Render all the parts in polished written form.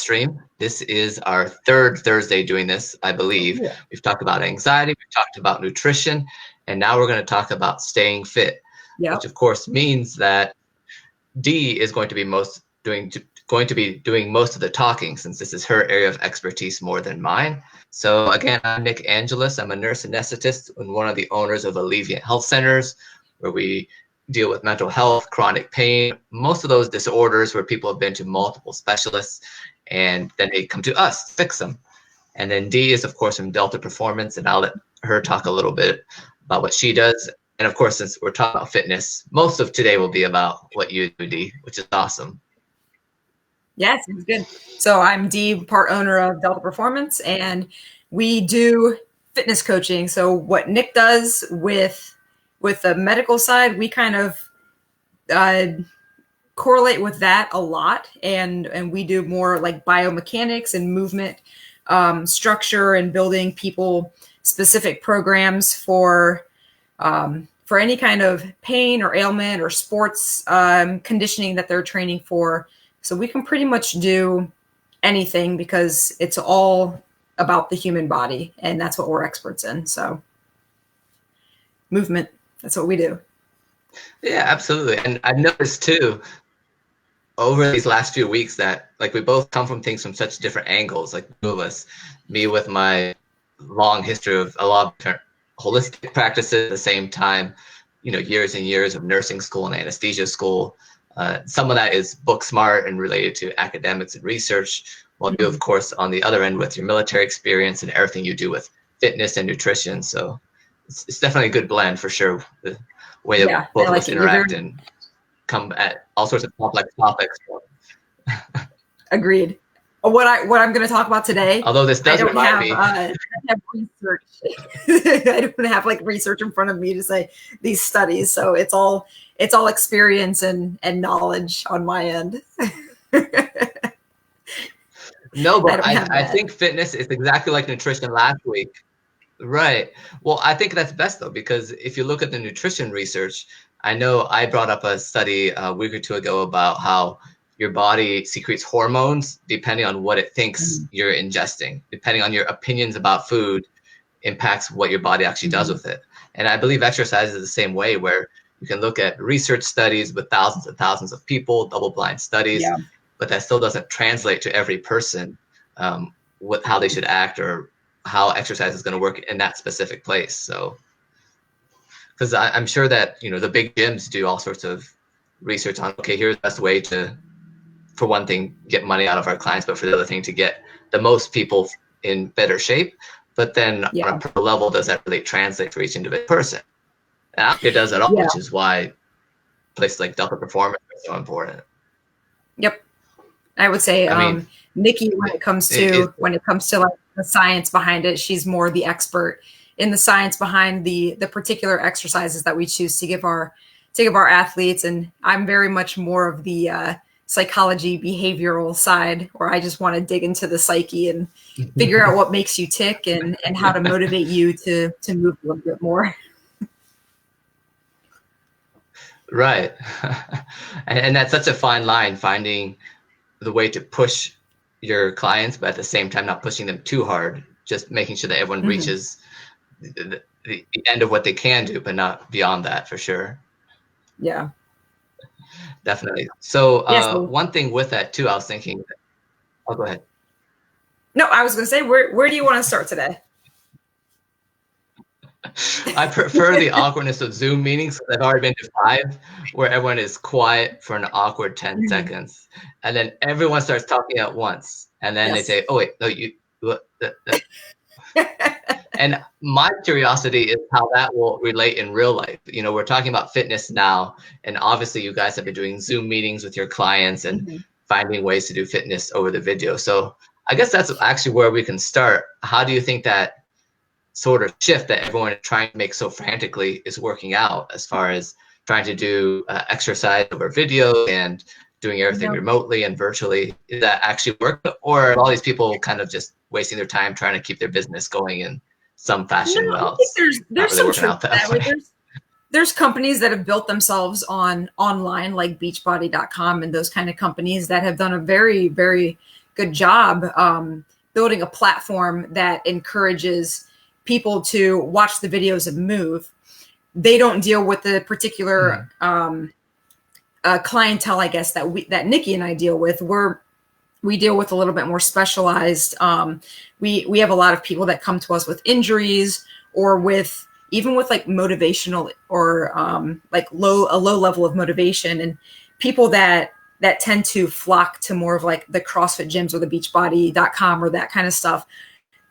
stream. This is our third Thursday doing this, I believe. Yeah. We've talked about anxiety, we've talked about nutrition, and now we're going to talk about staying fit, which of course means that Dee is going to be doing most of the talking, since this is her area of expertise more than mine. So again, I'm Nick Angelis. I'm a nurse anesthetist and one of the owners of Alleviant Health Centers, where we deal with mental health, chronic pain, most of those disorders where people have been to multiple specialists and then they come to us to fix them. And then Dee is of course from Delta Performance, and I'll let her talk a little bit about what she does. And of course, since we're talking about fitness, most of today will be about what you do, Dee, which is awesome. Yes, it's good. So I'm Dee, part owner of Delta Performance, and we do fitness coaching. So what Nick does with the medical side, we kind of correlate with that a lot, and we do more like biomechanics and movement structure and building people specific programs for any kind of pain or ailment or sports conditioning that they're training for. So we can pretty much do anything because it's all about the human body, and that's what we're experts in. So movement, that's what we do. Yeah, absolutely. And I've noticed too, over these last few weeks, that like we both come from things from such different angles, like two of us, me with my long history of a lot of different holistic practices, at the same time, years and years of nursing school and anesthesia school. Some of that is book smart and related to academics and research, while you, of course, on the other end with your military experience and everything you do with fitness and nutrition. So it's definitely a good blend for sure. The way that both of us interact and come at all sorts of complex topics. Agreed. What I'm going to talk about today, although this does remind me, I have research. I don't have like research in front of me to say these studies, so it's all experience and knowledge on my end. No, but I think fitness is exactly like nutrition last week. Right. Well, I think that's best though, because if you look at the nutrition research, I know I brought up a study a week or two ago about how your body secretes hormones depending on what it thinks you're ingesting, depending on your opinions about food impacts what your body actually does with it. And I believe exercise is the same way, where you can look at research studies with thousands and thousands of people, double-blind studies, but that still doesn't translate to every person how they should act or how exercise is going to work in that specific place. So, because I'm sure that the big gyms do all sorts of research on, okay, here's the best way to, for one thing, get money out of our clients, but for the other thing, to get the most people in better shape. But then on a per level, does that really translate for each individual person? And it does at all, which is why places like Delta Performance are so important. Yep. I would say Nikki, when it comes to like the science behind it, she's more the expert in the science behind the particular exercises that we choose to give our athletes. And I'm very much more of the psychology, behavioral side, where I just want to dig into the psyche and figure out what makes you tick and how to motivate you to move a little bit more. Right. And that's such a fine line, finding the way to push your clients, but at the same time, not pushing them too hard, just making sure that everyone reaches the end of what they can do, but not beyond that, for sure. Yeah. Definitely. So one thing with that too, I was thinking, go ahead. No, I was going to say, where do you want to start today? I prefer the awkwardness of Zoom meetings. I've already been to 5, where everyone is quiet for an awkward 10 seconds. And then everyone starts talking at once. And then they say, oh, wait, no, you. And my curiosity is how that will relate in real life. We're talking about fitness now, and obviously you guys have been doing Zoom meetings with your clients and finding ways to do fitness over the video. So I guess that's actually where we can start. How do you think that sort of shift that everyone is trying to make so frantically is working out, as far as trying to do exercise over video and doing everything remotely and virtually? Is that actually work, or are all these people kind of just wasting their time trying to keep their business going in some fashion? I think there's some truth to that. Like there's companies that have built themselves online, like Beachbody.com and those kind of companies that have done a very, very good job building a platform that encourages people to watch the videos and move. They don't deal with the particular clientele, I guess, that Nikki and I deal with. We deal with a little bit more specialized. We have a lot of people that come to us with injuries, or even with like motivational, or like a low level of motivation, and people that tend to flock to more of like the CrossFit gyms or the beachbody.com or that kind of stuff.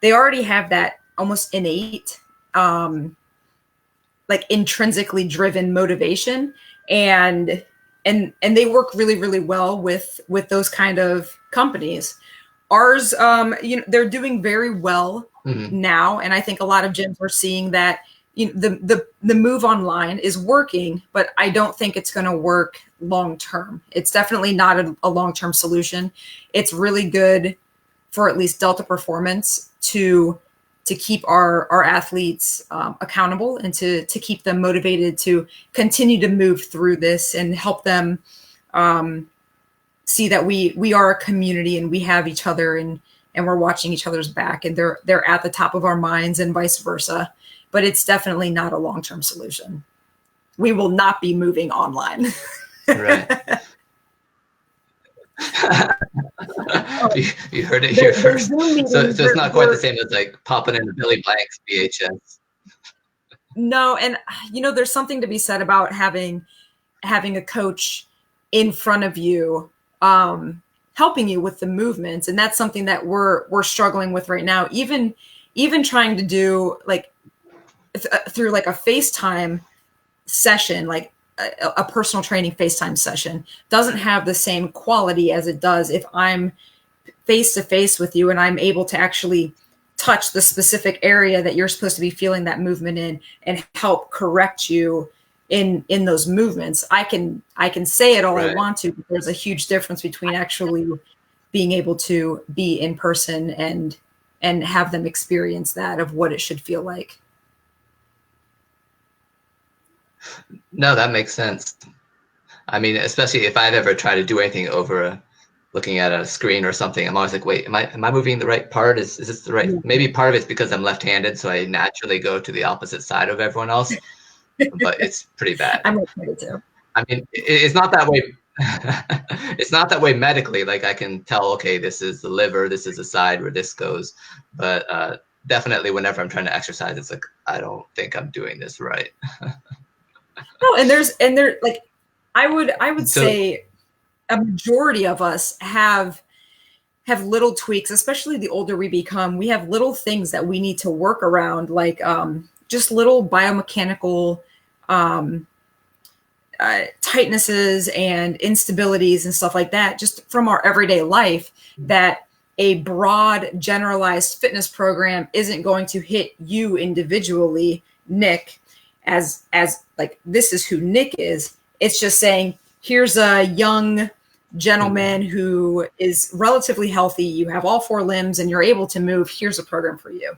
They already have that almost innate, like intrinsically driven motivation, and they work really, really well with those kind of companies. Ours, they're doing very well now, and I think a lot of gyms are seeing that the move online is working, but I don't think it's going to work long term. It's definitely not a long term solution. It's really good for at least Delta Performance to keep our athletes accountable, and to keep them motivated to continue to move through this, and help them see that we are a community, and we have each other, and we're watching each other's back, and they're at the top of our minds, and vice versa. But it's definitely not a long-term solution. We will not be moving online. Right. You heard it here first. So it's not quite the same as like popping in a Billy Blanks VHS. No, and there's something to be said about having a coach in front of you, helping you with the movements, and that's something that we're struggling with right now. Even trying to do like through like a FaceTime session, like a personal training FaceTime session, doesn't have the same quality as it does if I'm face to face with you, and I'm able to actually touch the specific area that you're supposed to be feeling that movement in, and help correct you in those movements. I can say it all I want to, but there's a huge difference between actually being able to be in person and have them experience that, of what it should feel like. No, that makes sense. I mean, especially if I've ever tried to do anything over looking at a screen or something, I'm always like, wait, am I moving the right part? Is this the right? Maybe part of it's because I'm left-handed, so I naturally go to the opposite side of everyone else. But it's pretty bad. I'm excited too. I mean, it's not that way. It's not that way medically. Like I can tell, okay, this is the liver, this is the side where this goes. But definitely, whenever I'm trying to exercise, it's like I don't think I'm doing this right. No, and there like I would say a majority of us have little tweaks, especially the older we become. We have little things that we need to work around, like just little biomechanical tightnesses and instabilities and stuff like that, just from our everyday life, that a broad generalized fitness program isn't going to hit you individually, Nick, as like, this is who Nick is. It's just saying, here's a young gentleman who is relatively healthy. You have all four limbs and you're able to move. Here's a program for you.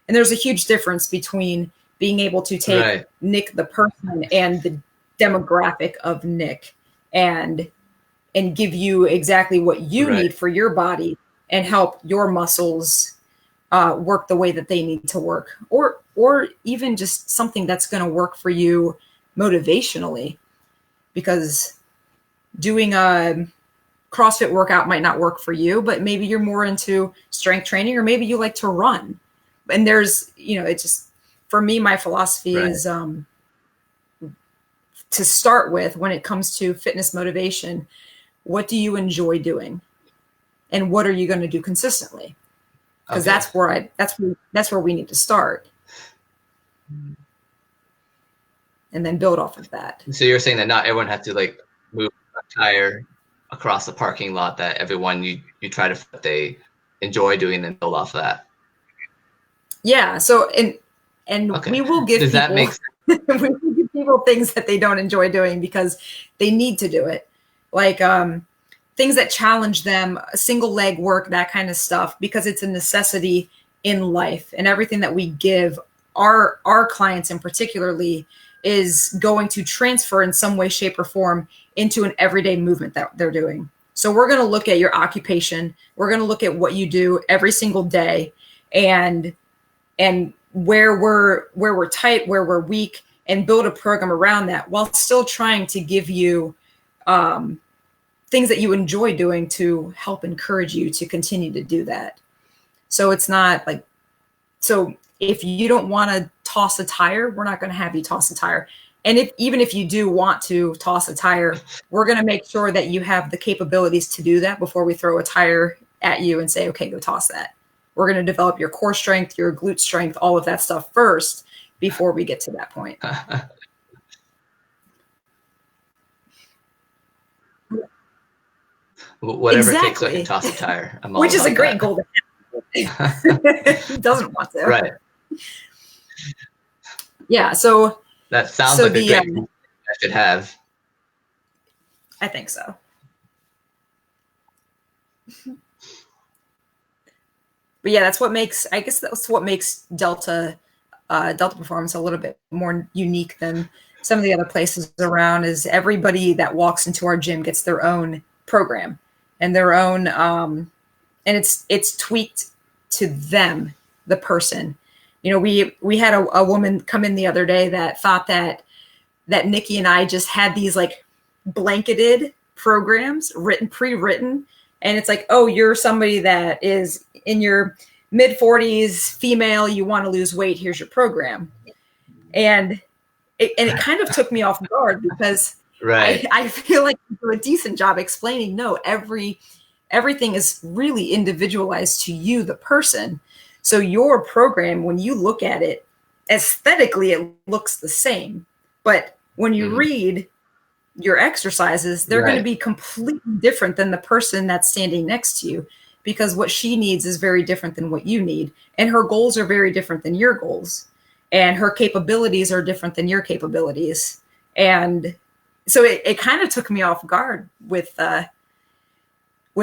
And there's a huge difference between being able to take Nick the person and the demographic of Nick and give you exactly what you need for your body, and help your muscles work the way that they need to work, or even just something that's going to work for you motivationally, because doing a CrossFit workout might not work for you, but maybe you're more into strength training, or maybe you like to run. And there's, it's just, for me, my philosophy is to start with, when it comes to fitness motivation, what do you enjoy doing? And what are you going to do consistently? Because that's where we need to start. And then build off of that. So you're saying that not everyone has to like move a tire across the parking lot, that everyone you try to they enjoy doing and build off of that. Yeah. So and we will give Does that make sense? We will give people things that they don't enjoy doing because they need to do it. Like things that challenge them, single leg work, that kind of stuff, because it's a necessity in life. And everything that we give our clients in particularly is going to transfer in some way, shape, or form into an everyday movement that they're doing. So we're going to look at your occupation. We're going to look at what you do every single day, and where we're tight, where we're weak, and build a program around that while still trying to give you things that you enjoy doing to help encourage you to continue to do that. So it's not like, so if you don't want to toss a tire, we're not going to have you toss a tire. And even if you do want to toss a tire, we're going to make sure that you have the capabilities to do that before we throw a tire at you and say, okay, go toss that. We're going to develop your core strength, your glute strength, all of that stuff first before we get to that point. Whatever it takes so I can toss a tire. Which is a great goal to have. Who doesn't want to? Right. Yeah, so that sounds like a great goal I should have. I think so. But yeah, that's what makes Delta Performance a little bit more unique than some of the other places around. Is everybody that walks into our gym gets their own program and their own and it's tweaked to them, the person. You know, we had a woman come in the other day that thought that Nikki and I just had these like blanketed programs pre-written, and it's like, oh, you're somebody that is in your mid-40s, female, you want to lose weight, here's your program. And it kind of took me off guard because right. I feel like you do a decent job explaining, no, everything is really individualized to you, the person. So your program, when you look at it, aesthetically, it looks the same. But when you read your exercises, they're going to be completely different than the person that's standing next to you, because what she needs is very different than what you need. And her goals are very different than your goals. And her capabilities are different than your capabilities. And so it kind of took me off guard with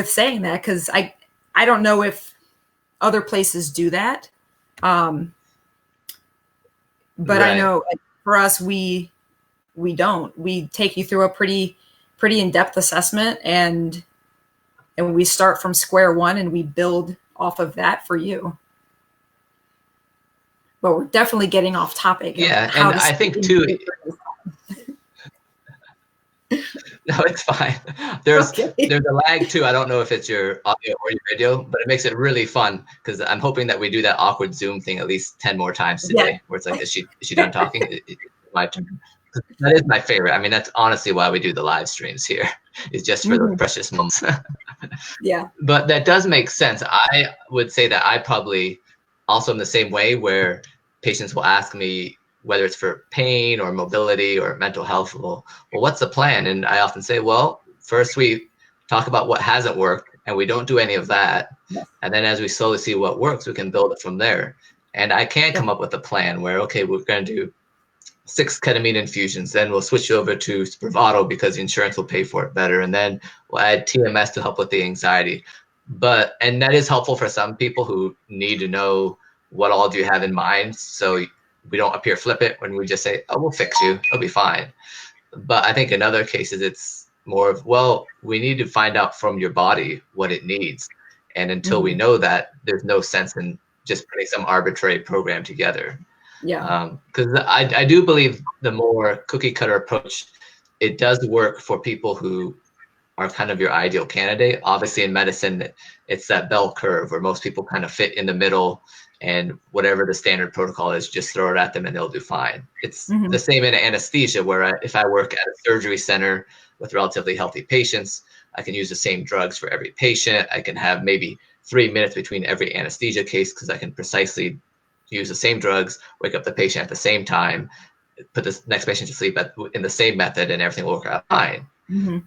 saying that, because I don't know if other places do that. But I know for us, we don't. We take you through a pretty in-depth assessment, and we start from square one and we build off of that for you. But we're definitely getting off topic. Yeah, and I think too. No, it's fine. There's a lag too. I don't know if it's your audio or your video, but it makes it really fun because I'm hoping that we do that awkward Zoom thing at least 10 more times today, where it's like, is she done talking? It's my turn. That is my favorite. I mean, that's honestly why we do the live streams here. It's just for those precious moments. Yeah. But that does make sense. I would say that I probably also am the same way, where patients will ask me, whether it's for pain or mobility or mental health, well, what's the plan? And I often say, well, first we talk about what hasn't worked, and we don't do any of that. Yes. And then as we slowly see what works, we can build it from there. And I can come up with a plan where, okay, we're going to do 6 ketamine infusions, then we'll switch over to Spravato because the insurance will pay for it better. And then we'll add TMS to help with the anxiety. And that is helpful for some people who need to know what all do you have in mind. So we don't appear flippant when we just say, oh, we'll fix you, it'll be fine. But I think in other cases, it's more of, well, we need to find out from your body what it needs. And until we know that, there's no sense in just putting some arbitrary program together. Yeah. Because I do believe the more cookie cutter approach, it does work for people who are kind of your ideal candidate. Obviously in medicine, it's that bell curve where most people kind of fit in the middle, and whatever the standard protocol is, just throw it at them and they'll do fine. It's the same in anesthesia, where if I work at a surgery center with relatively healthy patients, I can use the same drugs for every patient. I can have maybe 3 minutes between every anesthesia case because I can precisely use the same drugs, wake up the patient at the same time, put the next patient to sleep in the same method, and everything will work out fine.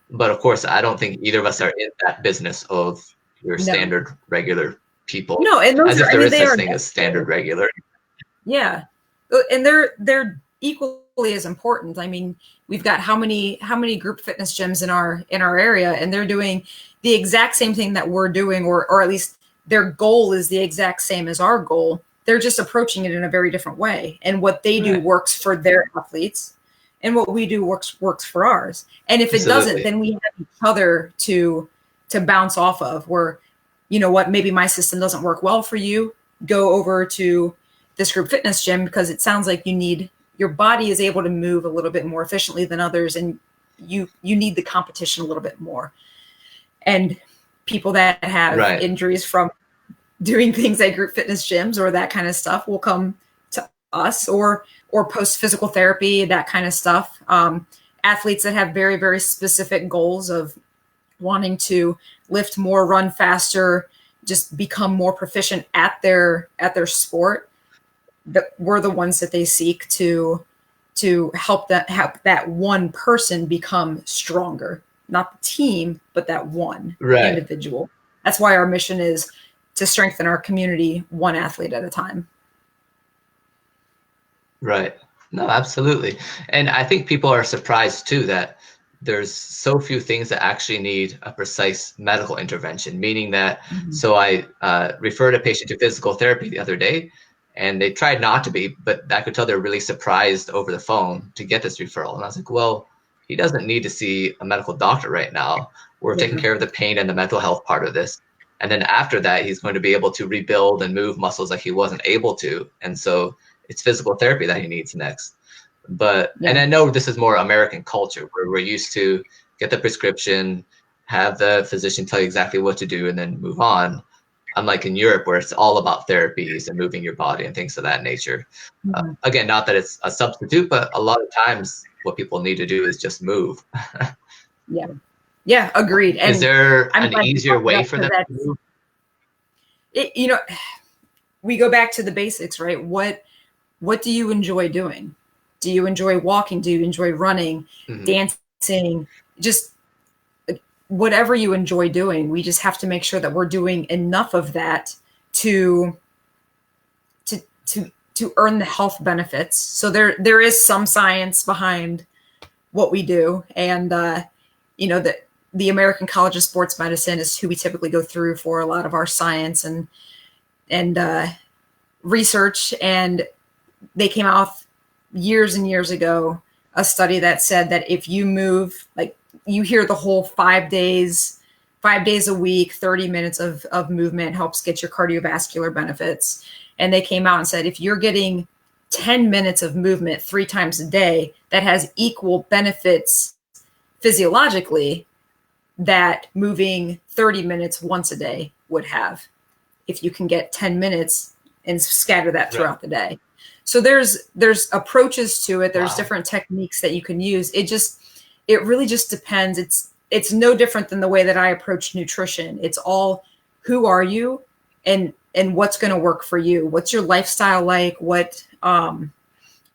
But of course, I don't think either of us are in that business of your standard regular people. No, and those as if there is such thing as standard regular. Yeah, and they're equally as important. I mean, we've got how many group fitness gyms in our area, and they're doing the exact same thing that we're doing, or at least their goal is the exact same as our goal. They're just approaching it in a very different way, and what they do works for their athletes, and what we do works for ours. And if it doesn't, then we have each other to bounce off of, where, you know what, maybe my system doesn't work well for you. Go over to this group fitness gym because it sounds like your body is able to move a little bit more efficiently than others, and you need the competition a little bit more. And people that have injuries from doing things at group fitness gyms or that kind of stuff will come to us, or post physical therapy, that kind of stuff. Athletes that have very, very specific goals of wanting to lift more, run faster, just become more proficient at their sport, that we're the ones that they seek to help that one person become stronger, not the team, but that one individual. That's why our mission is to strengthen our community one athlete at a time. Right. No, absolutely. And I think people are surprised too that there's so few things that actually need a precise medical intervention, meaning that, so I referred a patient to physical therapy the other day, and they tried not to be, but I could tell they're really surprised over the phone to get this referral. And I was like, well, he doesn't need to see a medical doctor right now. We're taking care of the pain and the mental health part of this. And then after that, he's going to be able to rebuild and move muscles like he wasn't able to. And so it's physical therapy that he needs next. But, and I know this is more American culture, where we're used to get the prescription, have the physician tell you exactly what to do, and then move on. Unlike in Europe, where it's all about therapies and moving your body and things of that nature. Again, not that it's a substitute, but a lot of times what people need to do is just move. Yeah, agreed. And is there an easier way for them to move? You know, we go back to the basics, right? What do you enjoy doing? Do you enjoy walking? Do you enjoy running, dancing? Just whatever you enjoy doing. We just have to make sure that we're doing enough of that to earn the health benefits. So there is some science behind what we do. And, you know, the American College of Sports Medicine is who we typically go through for a lot of our science and research. And they came out years and years ago, a study that said that if you move, like you hear the whole 5 days a week, 30 minutes of movement helps get your cardiovascular benefits. And they came out and said, if you're getting 10 minutes of movement 3 times a day, that has equal benefits physiologically that moving 30 minutes once a day would have, if you can get 10 minutes and scatter that throughout the day. So there's approaches to it. There's different techniques that you can use. It really just depends. It's no different than the way that I approach nutrition. It's all, who are you and what's going to work for you? What's your lifestyle like? What are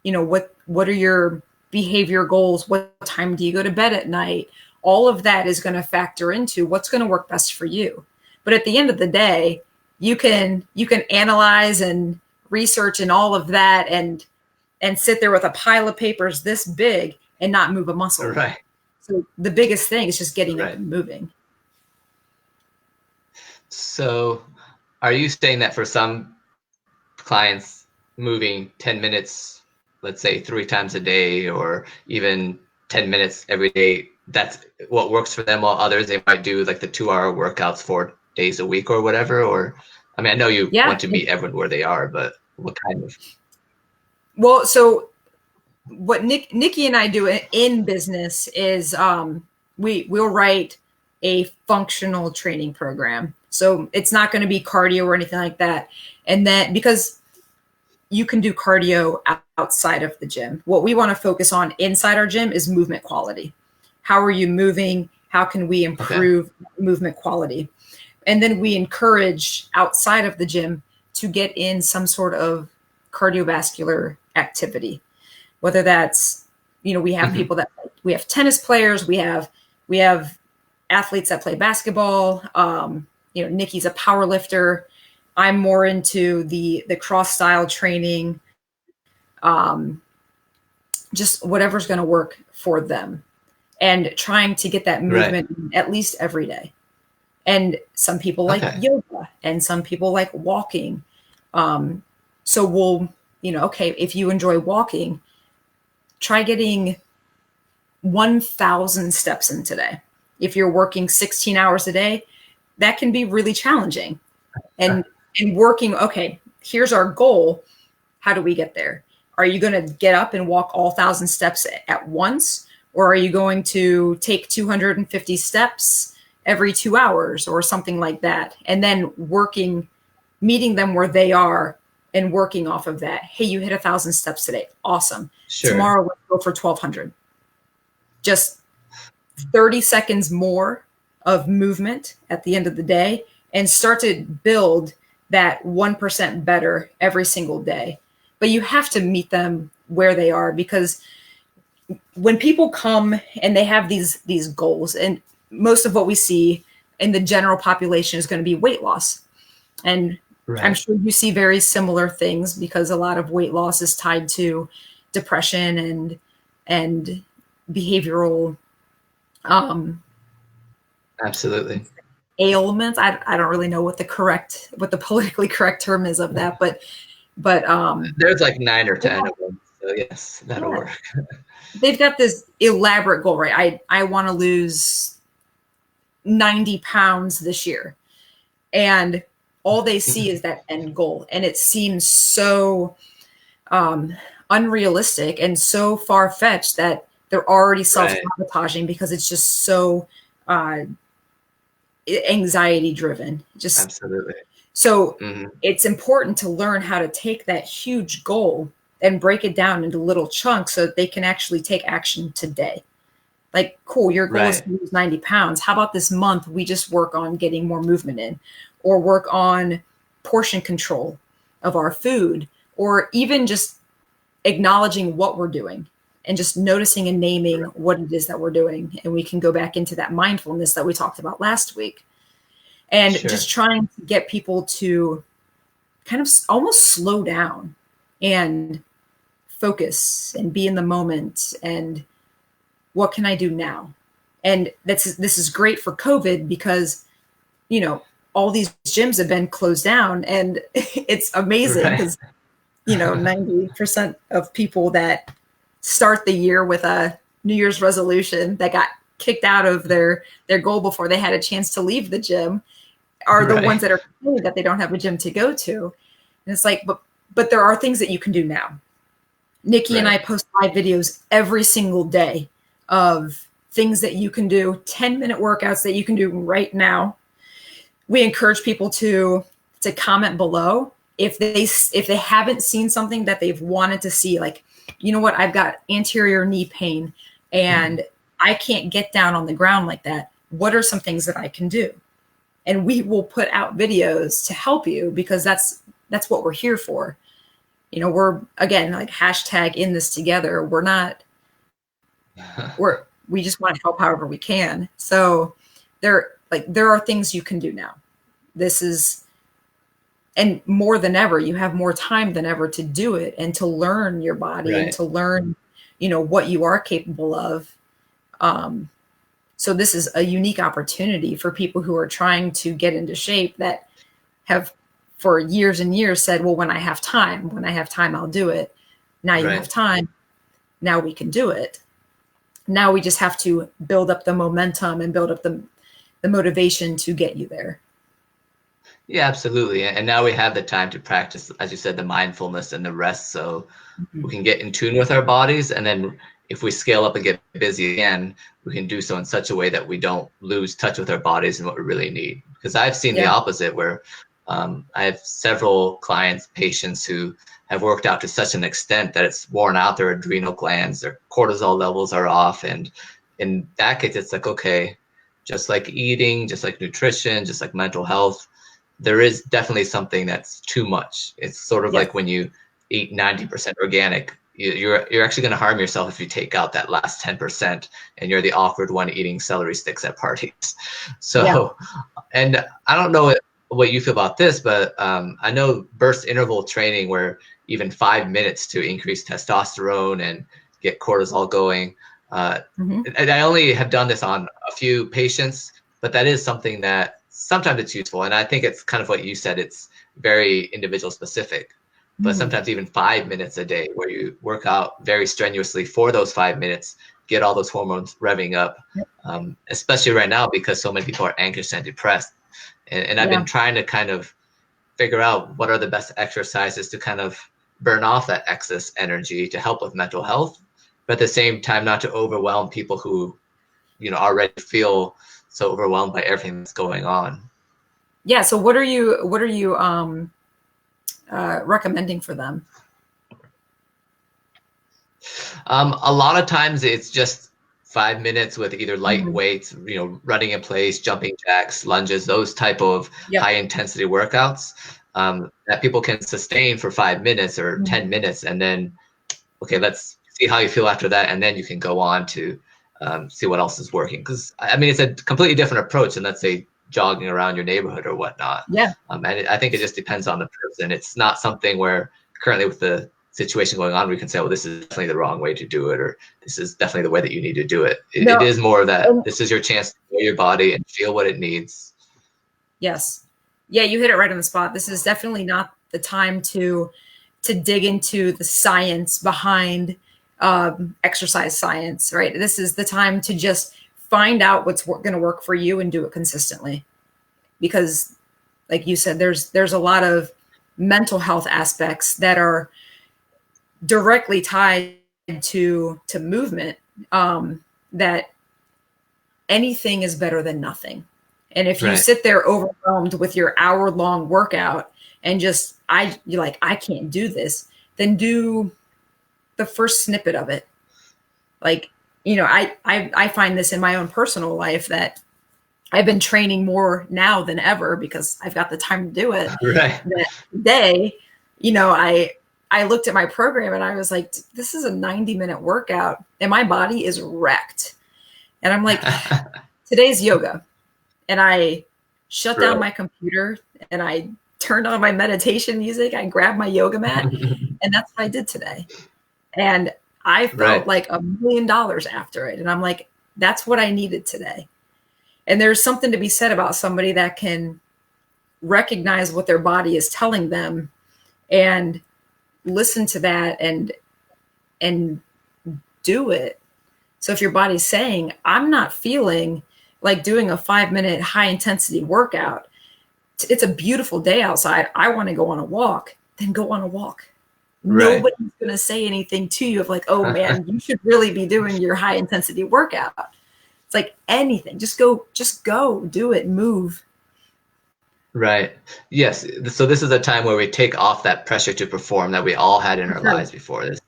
your behavior goals? What time do you go to bed at night? All of that is going to factor into what's going to work best for you. But at the end of the day, you can analyze and research and all of that and sit there with a pile of papers this big and not move a muscle. Right. So the biggest thing is just getting up and moving. So are you saying that for some clients, moving 10 minutes, let's say 3 times a day, or even 10 minutes every day, that's what works for them, while others, they might do like the 2-hour workouts 4 days a week or whatever? Or, I mean, I know you want to meet everyone where they are, but what kind of? Well, so what Nikki and I do in business is we'll write a functional training program. So it's not going to be cardio or anything like that. And then, because you can do cardio outside of the gym, what we want to focus on inside our gym is movement quality. How are you moving? How can we improve movement quality? And then we encourage outside of the gym to get in some sort of cardiovascular activity, whether that's, we have people we have tennis players, we have athletes that play basketball. Nikki's a power lifter. I'm more into the cross style training, just whatever's going to work for them, and trying to get that movement at least every day. And some people like yoga, and some people like walking. So we'll, if you enjoy walking, try getting 1,000 steps in today. if you're working 16 hours a day, that can be really challenging. And working, okay, here's our goal. How do we get there? Are you going to get up and walk all 1,000 steps at once? Or are you going to take 250 steps every 2 hours or something like that? And then meeting them where they are and working off of that. Hey, you hit 1,000 steps today. Awesome. Sure. Tomorrow, let's go for 1,200. Just 30 seconds more of movement at the end of the day, and start to build that 1% better every single day. But you have to meet them where they are, because when people come and they have these goals, and most of what we see in the general population is going to be weight loss. And right. I'm sure you see very similar things, because a lot of weight loss is tied to depression and behavioral absolutely ailments. I don't really know what the politically correct term is of that, but there's like 9 or 10 of them. So yes, that'll work. They've got this elaborate goal, right? I want to lose 90 pounds this year. And all they see is that end goal. And it seems so unrealistic and so far-fetched that they're already self-sabotaging, because it's just so anxiety driven. Just absolutely. So it's important to learn how to take that huge goal and break it down into little chunks so that they can actually take action today. Like, cool, your goal is to lose 90 pounds. How about this month we just work on getting more movement in, or work on portion control of our food, or even just acknowledging what we're doing and just noticing and naming what it is that we're doing. And we can go back into that mindfulness that we talked about last week. And just trying to get people to kind of almost slow down and focus and be in the moment. And what can I do now? And this is great for COVID, because, all these gyms have been closed down, and it's amazing because, 90% of people that start the year with a New Year's resolution that got kicked out of their goal before they had a chance to leave the gym are the ones that are complaining that they don't have a gym to go to. And it's like, but there are things that you can do now. Nikki and I post live videos every single day of things that you can do, 10-minute workouts that you can do right now. We encourage people to comment below if they haven't seen something that they've wanted to see. Like, you know what, I've got anterior knee pain and I can't get down on the ground like that. What are some things that I can do? And we will put out videos to help you, because that's what we're here for. We're, again, like hashtag in this together. We just want to help however we can. So there are things you can do now. And more than ever, you have more time than ever to do it and to learn your body and to learn, what you are capable of. So this is a unique opportunity for people who are trying to get into shape, that have for years and years said, well, when I have time, I'll do it. Now you have time. Now we can do it. Now we just have to build up the momentum and build up the motivation to get you there. Yeah, absolutely. And now we have the time to practice, as you said, the mindfulness and the rest, so we can get in tune with our bodies. And then if we scale up and get busy again, we can do so in such a way that we don't lose touch with our bodies and what we really need. Because I've seen the opposite, where I have several clients, patients who have worked out to such an extent that it's worn out their adrenal glands, their cortisol levels are off. And in that case, it's like, okay, just like eating, just like nutrition, just like mental health, there is definitely something that's too much. It's sort of like when you eat 90% organic, you're actually going to harm yourself if you take out that last 10% and you're the awkward one eating celery sticks at parties. So, and I don't know what you feel about this, but I know burst interval training, where even 5 minutes to increase testosterone and get cortisol going. And I only have done this on a few patients, but that is something that sometimes it's useful. And I think it's kind of what you said, it's very individual specific. But sometimes even 5 minutes a day where you work out very strenuously for those 5 minutes get all those hormones revving up, especially right now because so many people are anxious and depressed. And I've been trying to kind of figure out what are the best exercises to kind of burn off that excess energy to help with mental health, but at the same time not to overwhelm people who, you know, already feel so overwhelmed by everything that's going on. Yeah. So what are you recommending for them? A lot of times it's just 5 minutes with either light weights, you know, running in place, jumping jacks, lunges, those type of high intensity workouts that people can sustain for 5 minutes or 10 minutes. And then, okay, let's see how you feel after that. And then you can go on to see what else is working. Because, I mean, it's a completely different approach than, let's say, jogging around your neighborhood or whatnot. And I think it just depends on the person. It's not something where currently with the situation going on, we can say, well, this is definitely the wrong way to do it, or this is definitely the way that you need to do it. It is more that this is your chance to know your body and feel what it needs. Yes. Yeah, you hit it right on the spot. This is definitely not the time to dig into the science behind exercise science, right? This is the time to just find out what's going to work for you and do it consistently. Because like you said, there's a lot of mental health aspects that are directly tied to movement, that anything is better than nothing. And if you sit there overwhelmed with your hour-long workout and just you're like, I can't do this, then do the first snippet of it. Like, you know, I find this in my own personal life that I've been training more now than ever because I've got the time to do it. That day, you know, I looked at my program and I was like, this is a 90-minute workout and my body is wrecked. And I'm like, today's yoga. And I shut down my computer and I turned on my meditation music. I grabbed my yoga mat and that's what I did today. And I felt like $1 million after it. And I'm like, that's what I needed today. And there's something to be said about somebody that can recognize what their body is telling them and listen to that and do it. So if your body's saying, I'm not feeling like doing a 5-minute high intensity workout, it's a beautiful day outside, I want to go on a walk, then go on a walk. Nobody's going to say anything to you of like, oh man, you should really be doing your high intensity workout. It's like anything, just go, do it, move. Right. Yes. So this is a time where we take off that pressure to perform that we all had in our lives before this.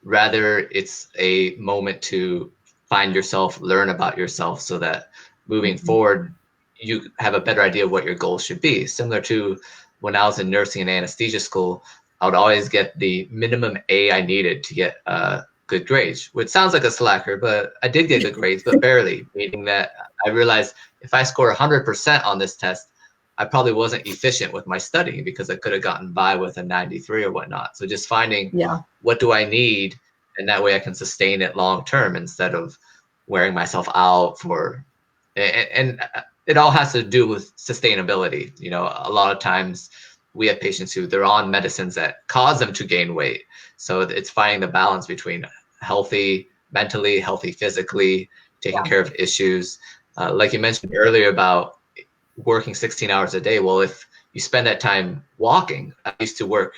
Rather, it's a moment to find yourself, learn about yourself so that moving forward, you have a better idea of what your goals should be. Similar to when I was in nursing and anesthesia school, I would always get the minimum A I needed to get good grades, which sounds like a slacker, but I did get good grades, but barely, meaning that I realized if I score 100% on this test, I probably wasn't efficient with my studying because I could have gotten by with a 93 or whatnot. So just finding what do I need, and that way I can sustain it long term instead of wearing myself out for, and it all has to do with sustainability. You know, a lot of times we have patients who they're on medicines that cause them to gain weight. So it's finding the balance between healthy mentally, healthy physically, taking care of issues. Like you mentioned earlier about working 16 hours a day. Well, if you spend that time walking, I used to work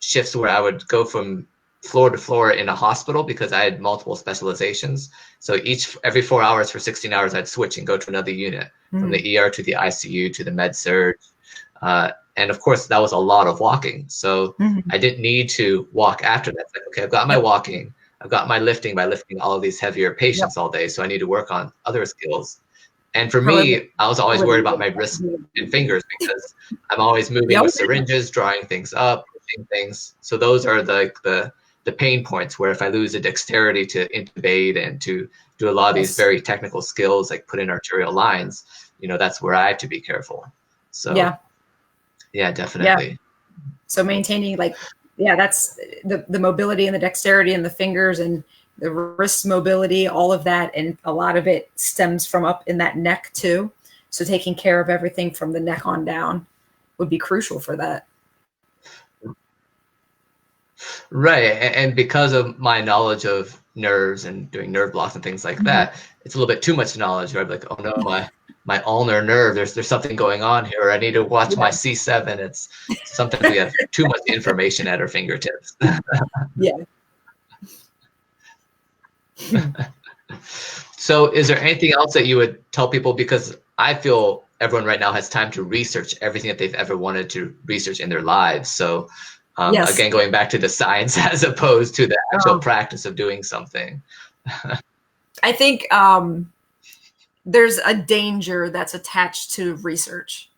shifts where I would go from floor to floor in a hospital because I had multiple specializations. So every 4 hours for 16 hours, I'd switch and go to another unit from the ER to the ICU to the med surg. And of course, that was a lot of walking. So I didn't need to walk after that. It's like, okay, I've got my walking, I've got my lifting by lifting all of these heavier patients all day. So I need to work on other skills. And for me, I was always worried about my wrists and fingers because I'm always moving with syringes, drawing things up, pushing things. So those are the pain points where if I lose the dexterity to intubate and to do a lot of these very technical skills, like put in arterial lines, you know, that's where I have to be careful. So yeah, definitely. Yeah. So maintaining that's the mobility and the dexterity and the fingers and the wrist mobility, all of that. And a lot of it stems from up in that neck too. So taking care of everything from the neck on down would be crucial for that. Right. And because of my knowledge of nerves and doing nerve blocks and things like that, it's a little bit too much knowledge. Where I'm like, oh no, my ulnar nerve, there's something going on here. Or I need to watch my C7. It's sometimes we have too much information at our fingertips. Yeah. So is there anything else that you would tell people? Because I feel everyone right now has time to research everything that they've ever wanted to research in their lives. So Yes. again, going back to the science as opposed to the actual practice of doing something. I think there's a danger that's attached to research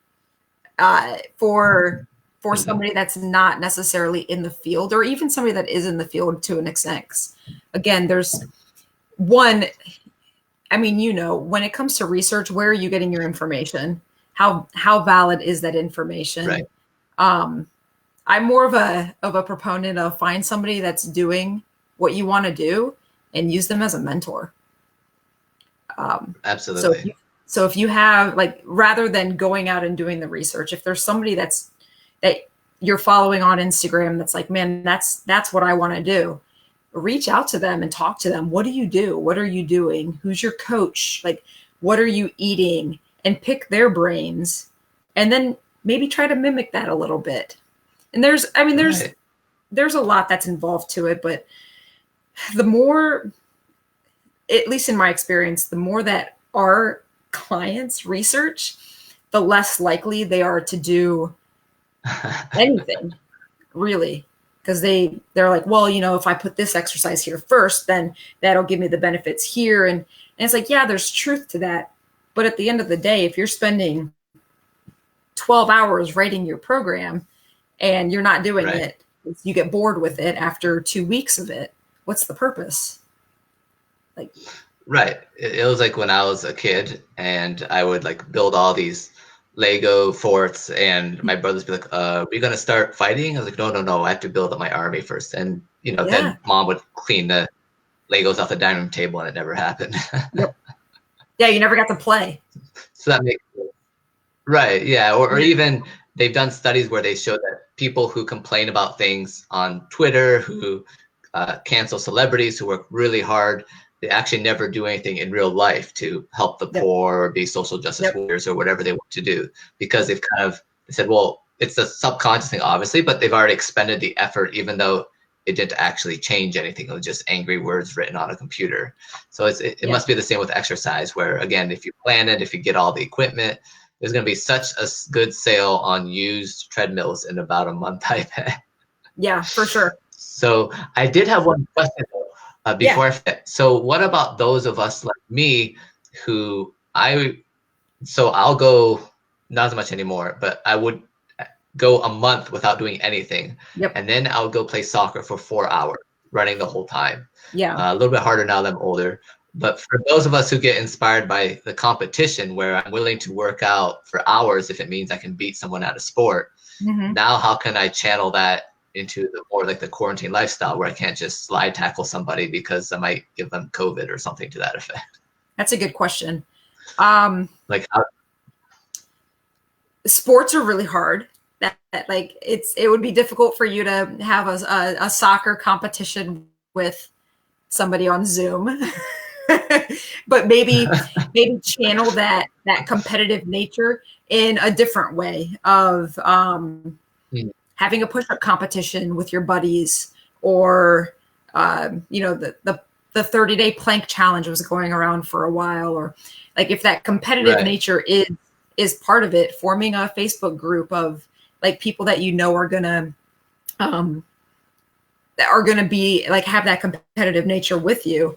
for somebody that's not necessarily in the field, or even somebody that is in the field to an extent. Again, there's one, I mean, you know, when it comes to research, where are you getting your information? How valid is that information? Right. I'm more of a proponent of find somebody that's doing what you want to do and use them as a mentor. Absolutely. So if you have, like, rather than going out and doing the research, if there's somebody that you're following on Instagram that's like, man, that's what I want to do, reach out to them and talk to them. What do you do? What are you doing? Who's your coach? Like, what are you eating? And pick their brains, and then maybe try to mimic that a little bit. And there's a lot that's involved to it, but the more, at least in my experience, the more that our clients research, the less likely they are to do anything, really. Because they're like, well, you know, if I put this exercise here first, then that'll give me the benefits here. And it's like, yeah, there's truth to that. But at the end of the day, if you're spending 12 hours writing your program and you're not doing it, you get bored with it after 2 weeks of it, what's the purpose? Like, right. It was like when I was a kid and I would like build all these Lego forts, and my brothers be like, are we going to start fighting? I was like, no, I have to build up my army first. And, you know, then mom would clean the Legos off the dining room table, and it never happened. Yep. Yeah, you never got to play. So that makes sense. Right. Yeah. Or even they've done studies where they show that people who complain about things on Twitter, who cancel celebrities, who work really hard, they actually never do anything in real life to help the poor or be social justice warriors or whatever they want to do, because they've kind of said, well, it's a subconscious thing, obviously, but they've already expended the effort, even though it didn't actually change anything. It was just angry words written on a computer. So it must be the same with exercise, where, again, if you plan it, if you get all the equipment, there's going to be such a good sale on used treadmills in about a month, I bet. Yeah, for sure. So I did have one question before I forget. So what about those of us like me who I'll go, not as much anymore, but I would go a month without doing anything. Yep. And then I'll go play soccer for 4 hours, running the whole time. Yeah. A little bit harder now that I'm older. But for those of us who get inspired by the competition, where I'm willing to work out for hours if it means I can beat someone at a sport, now how can I channel that into the more like the quarantine lifestyle, where I can't just slide tackle somebody because I might give them COVID or something to that effect? That's a good question. Like, how? Sports are really hard. That like it would be difficult for you to have a soccer competition with somebody on Zoom. But maybe channel that competitive nature in a different way of having a push-up competition with your buddies, or you know, the 30-day plank challenge was going around for a while, or like if that competitive nature is part of it, forming a Facebook group of like people that you know are gonna be like have that competitive nature with you,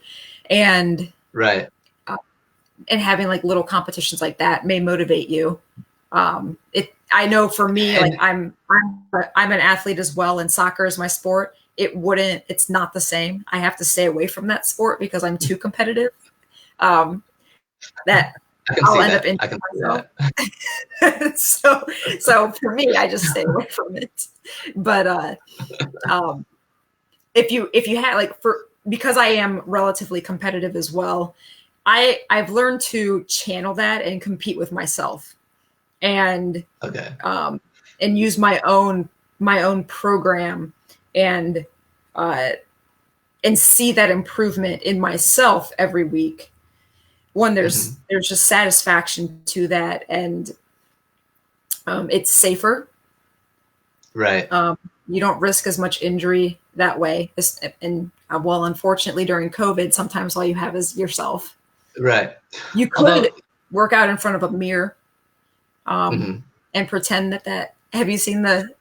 and and having like little competitions like that may motivate you. I know for me, like I'm an athlete as well, and soccer is my sport. It's not the same. I have to stay away from that sport because I'm too competitive. That I'll end up injuring myself. So for me, I just stay away from it. But if you had like, because I am relatively competitive as well, I've learned to channel that and compete with myself, and use my own program, and and see that improvement in myself every week. One, there's just satisfaction to that, and it's safer. Right. You don't risk as much injury that way. And well, unfortunately, during COVID, sometimes all you have is yourself. Right. You could work out in front of a mirror and pretend that. Have you seen the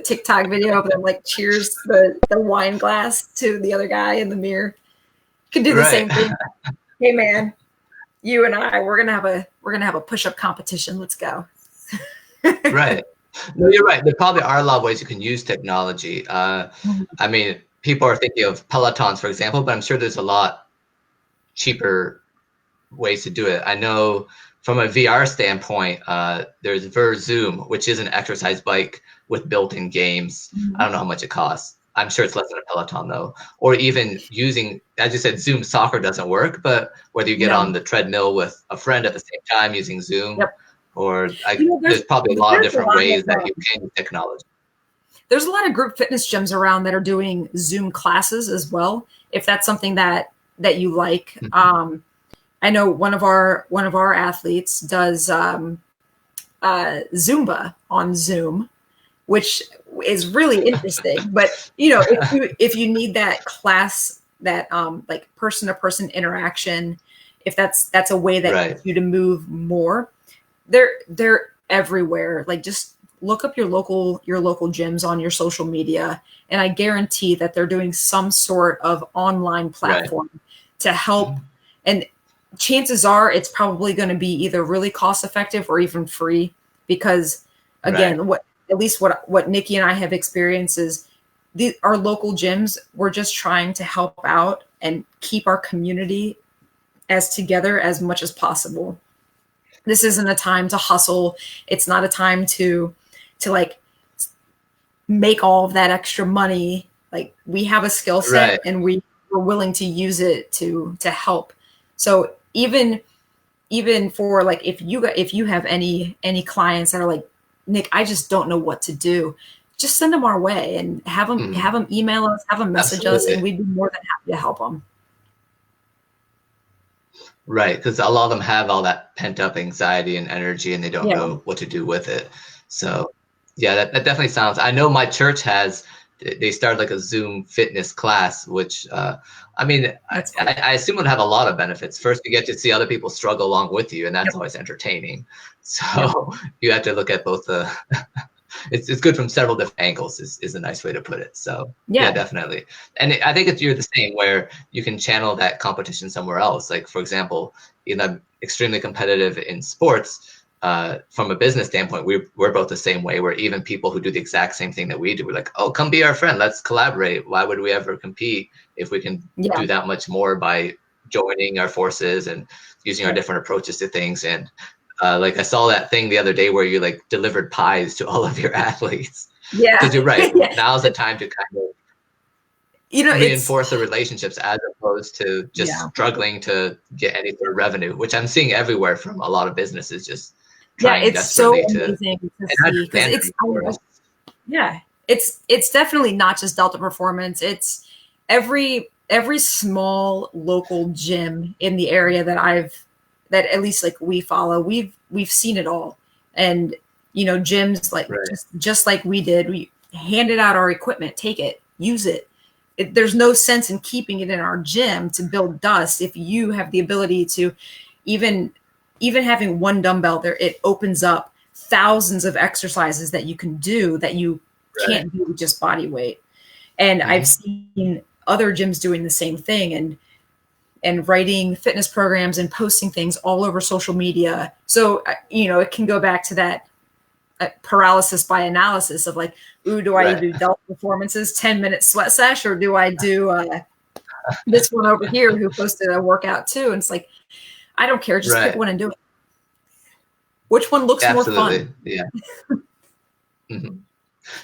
TikTok video of them like cheers the wine glass to the other guy in the mirror? You can do the same thing. Hey man, you and I, we're gonna have a push-up competition. Let's go. Right. No, you're right. There probably are a lot of ways you can use technology. I mean, people are thinking of Pelotons, for example, but I'm sure there's a lot cheaper ways to do it. I know from a VR standpoint, there's VerZoom, which is an exercise bike with built-in games. I don't know how much it costs. I'm sure it's less than a Peloton though. Or even using, as you said, Zoom soccer doesn't work, but whether you get on the treadmill with a friend at the same time using Zoom, or there's probably a lot of different ways that you can use technology. There's a lot of group fitness gyms around that are doing Zoom classes as well, if that's something that you like. I know one of our athletes does Zumba on Zoom, which is really interesting. But if you need that class, that like person-to-person interaction, if that's a way that gets you to move more, they're everywhere. Like, just look up your local gyms on your social media, and I guarantee that they're doing some sort of online platform to help. And chances are it's probably going to be either really cost effective or even free, because again, what Nikki and I have experienced is our local gyms, we're just trying to help out and keep our community as together as much as possible. This isn't a time to hustle. It's not a time to like make all of that extra money. Like, we have a skill set and we're willing to use it to help. So even for like, if you have any clients that are like, Nick, I just don't know what to do, just send them our way and have them email us, have them message us, and we'd be more than happy to help them. Right, because a lot of them have all that pent up anxiety and energy, and they don't know what to do with it. So yeah, that definitely sounds. I know my church they started like a Zoom fitness class, which I mean, I assume would have a lot of benefits. First, you get to see other people struggle along with you, and that's always entertaining. So you have to look at both the. It's good from several different angles is a nice way to put it. So yeah, definitely. And I think you're the same, where you can channel that competition somewhere else. Like, for example, I'm extremely competitive in sports. From a business standpoint, we're both the same way, where even people who do the exact same thing that we do, we're like, oh, come be our friend. Let's collaborate. Why would we ever compete if we can do that much more by joining our forces and using our different approaches to things? And like, I saw that thing the other day where you like delivered pies to all of your athletes. Yeah. Because you're right. Now's the time to kind of reinforce the relationships, as opposed to just struggling to get any sort of revenue, which I'm seeing everywhere from a lot of businesses just trying desperately so amazing to see, because it's definitely not just Delta Performance. It's every small local gym in the area that at least like we follow. We've seen it all. And gyms like just like we did, we handed out our equipment, take it, use it. There's no sense in keeping it in our gym to build dust. If you have the ability to even having one dumbbell there, it opens up thousands of exercises that you can do that you can't do with just body weight. And I've seen other gyms doing the same thing, and writing fitness programs and posting things all over social media. So, it can go back to that paralysis by analysis of like, ooh, do I do Delta Performance's 10-minute sweat sesh, or do I do this one over here who posted a workout too? And it's like, I don't care. Just pick one and do it. Which one looks more fun? Yeah.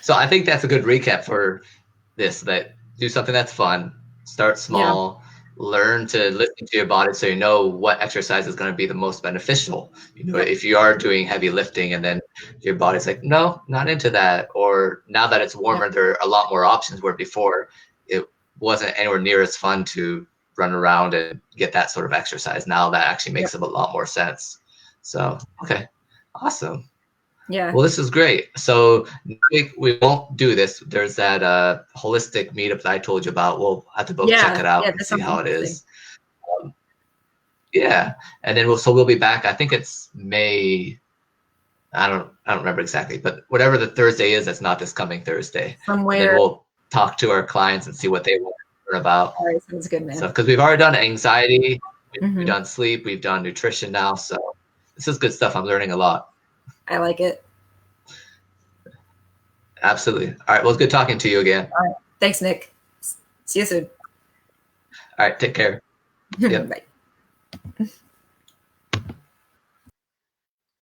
So I think that's a good recap for this, that do something that's fun, start small, learn to listen to your body so you know what exercise is going to be the most beneficial. If you are doing heavy lifting and then your body's like, no, not into that, or now that it's warmer, there are a lot more options, where before wasn't anywhere near as fun to run around and get that sort of exercise. Now that actually makes a lot more sense. So, okay, awesome. Yeah. Well, this is great. So next week we won't do this. There's that holistic meetup that I told you about. We'll have to both check it out and see how it is. Yeah, and then we'll be back. I think it's May. I don't remember exactly, but whatever the Thursday is, that's not this coming Thursday. From where? And then we'll talk to our clients and see what they want to learn about. All right, sounds good, man. So, because we've already done anxiety, we've done sleep, we've done nutrition now. So this is good stuff. I'm learning a lot. I like it. Absolutely. All right. Well, it's good talking to you again. All right. Thanks, Nick. See you soon. All right. Take care. Yep. Bye.